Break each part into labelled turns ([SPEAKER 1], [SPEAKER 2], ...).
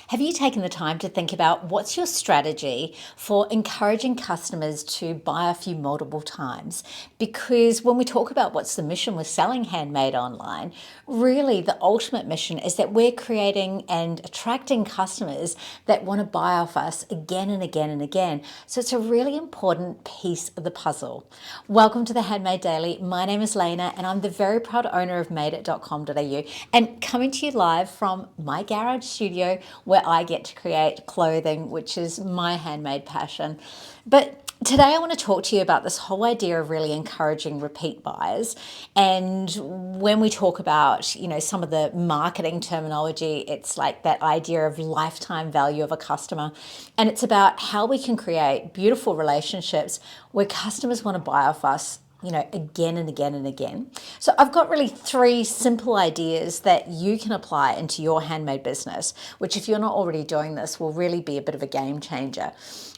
[SPEAKER 1] Have you taken the time to think about what's your strategy for encouraging customers to buy off you multiple times? Because when we talk about what's the mission with selling handmade online, really the ultimate mission is that we're creating and attracting customers that want to buy off us again and again and again. So it's a really important piece of the puzzle. Welcome to the Handmade Daily. My name is Lena and I'm the very proud owner of madeit.com.au and coming to you live from my garage studio where I get to create clothing, which is my handmade passion. But today I want to talk to you about this whole idea of really encouraging repeat buyers. And when we talk about, some of the marketing terminology, it's like that idea of lifetime value of a customer. And it's about how we can create beautiful relationships where customers want to buy off us again and again and again. So I've got really three simple ideas that you can apply into your handmade business, which if you're not already doing this will really be a bit of a game changer.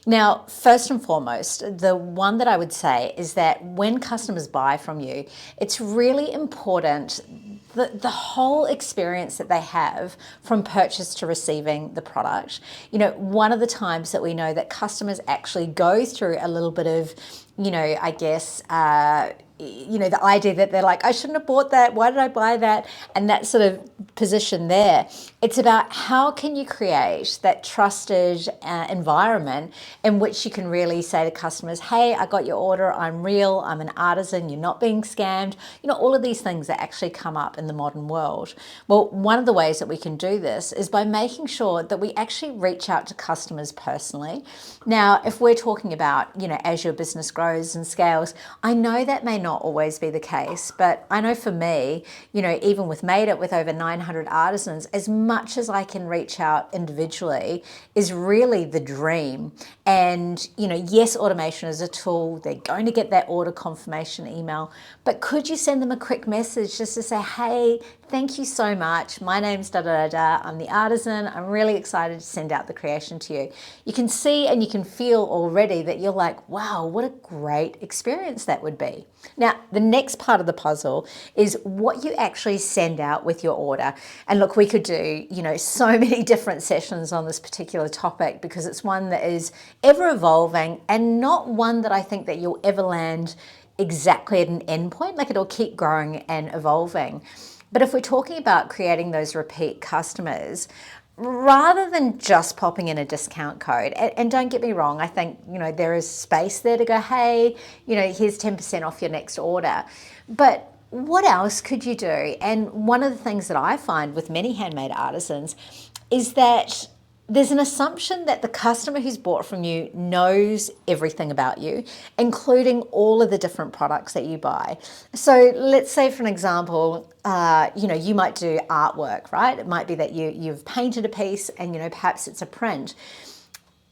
[SPEAKER 1] Now, first and foremost, the one that I would say is that when customers buy from you, it's really important the whole experience that they have from purchase to receiving the product. One of the times that we know that customers actually go through a little bit of, the idea that they're like, I shouldn't have bought that. Why did I buy that? And that sort of position there. It's about how can you create that trusted environment in which you can really say to customers, hey, I got your order. I'm real. I'm an artisan. You're not being scammed. All of these things that actually come up in the modern world. Well, one of the ways that we can do this is by making sure that we actually reach out to customers personally. Now, if we're talking about, as your business grows and scales, I know that may not always be the case, but I know for me, even with Made It with over 900 artisans, as much as I can reach out individually is really the dream. And, yes, automation is a tool. They're going to get that order confirmation email, but could you send them a quick message just to say, hey, thank you so much. My name's da-da-da-da. I'm the artisan. I'm really excited to send out the creation to you. You can see and you can feel already that you're like, wow, what a great experience that would be. Now, the next part of the puzzle is what you actually send out with your order. And look, we could do, so many different sessions on this particular topic because it's one that is ever evolving and not one that I think that you'll ever land exactly at an endpoint. Like it'll keep growing and evolving. But if we're talking about creating those repeat customers, rather than just popping in a discount code, and don't get me wrong, I think, there is space there to go, hey, here's 10% off your next order. But what else could you do? And one of the things that I find with many handmade artisans is that there's an assumption that the customer who's bought from you knows everything about you, including all of the different products that you buy. So let's say, for an example, you might do artwork, right? It might be that you've painted a piece and, perhaps it's a print.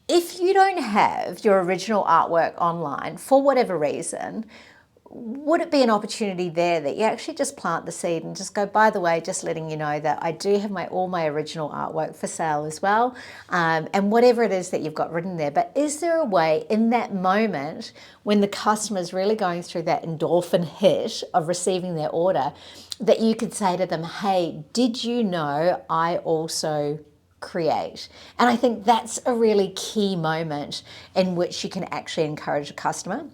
[SPEAKER 1] If you don't have your original artwork online for whatever reason, would it be an opportunity there that you actually just plant the seed and just go, by the way, just letting you know that I do have all my original artwork for sale as well, and whatever it is that you've got written there. But is there a way in that moment when the customer's really going through that endorphin hit of receiving their order that you could say to them, hey, did you know I also create? And I think that's a really key moment in which you can actually encourage a customer.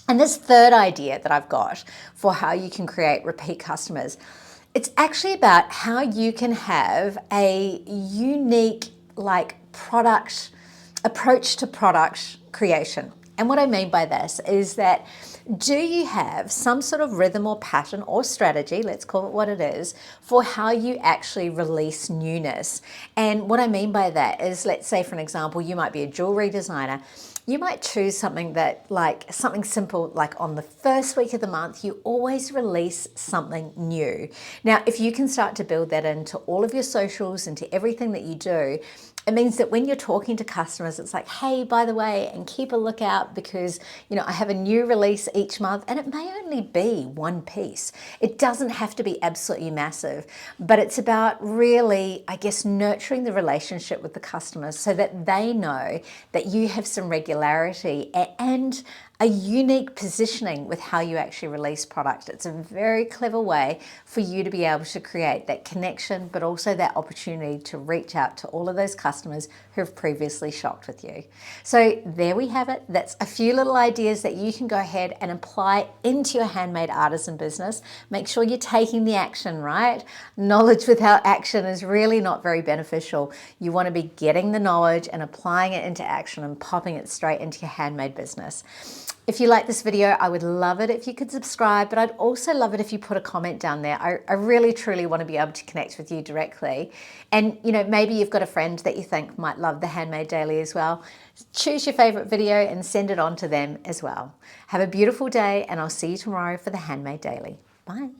[SPEAKER 1] And this third idea that I've got for how you can create repeat customers, it's actually about how you can have a unique product approach to product creation. And what I mean by this is that do you have some sort of rhythm or pattern or strategy, let's call it what it is, for how you actually release newness? And what I mean by that is, let's say, for an example, you might be a jewelry designer. You might choose something something simple, like on the first week of the month, you always release something new. Now, if you can start to build that into all of your socials, into everything that you do, it means that when you're talking to customers, it's like, hey, by the way, and keep a lookout because, I have a new release each month and it may only be one piece. It doesn't have to be absolutely massive, but it's about really, nurturing the relationship with the customers so that they know that you have some regularity and a unique positioning with how you actually release product. It's a very clever way for you to be able to create that connection, but also that opportunity to reach out to all of those customers who have previously shopped with you. So there we have it. That's a few little ideas that you can go ahead and apply into your handmade artisan business. Make sure you're taking the action, right? Knowledge without action is really not very beneficial. You want to be getting the knowledge and applying it into action and popping it straight into your handmade business. If you like this video, I would love it if you could subscribe, but I'd also love it if you put a comment down there. I really, truly want to be able to connect with you directly. And, you know, maybe you've got a friend that you think might love the Handmade Daily as well. Choose your favorite video and send it on to them as well. Have a beautiful day, and I'll see you tomorrow for the Handmade Daily. Bye.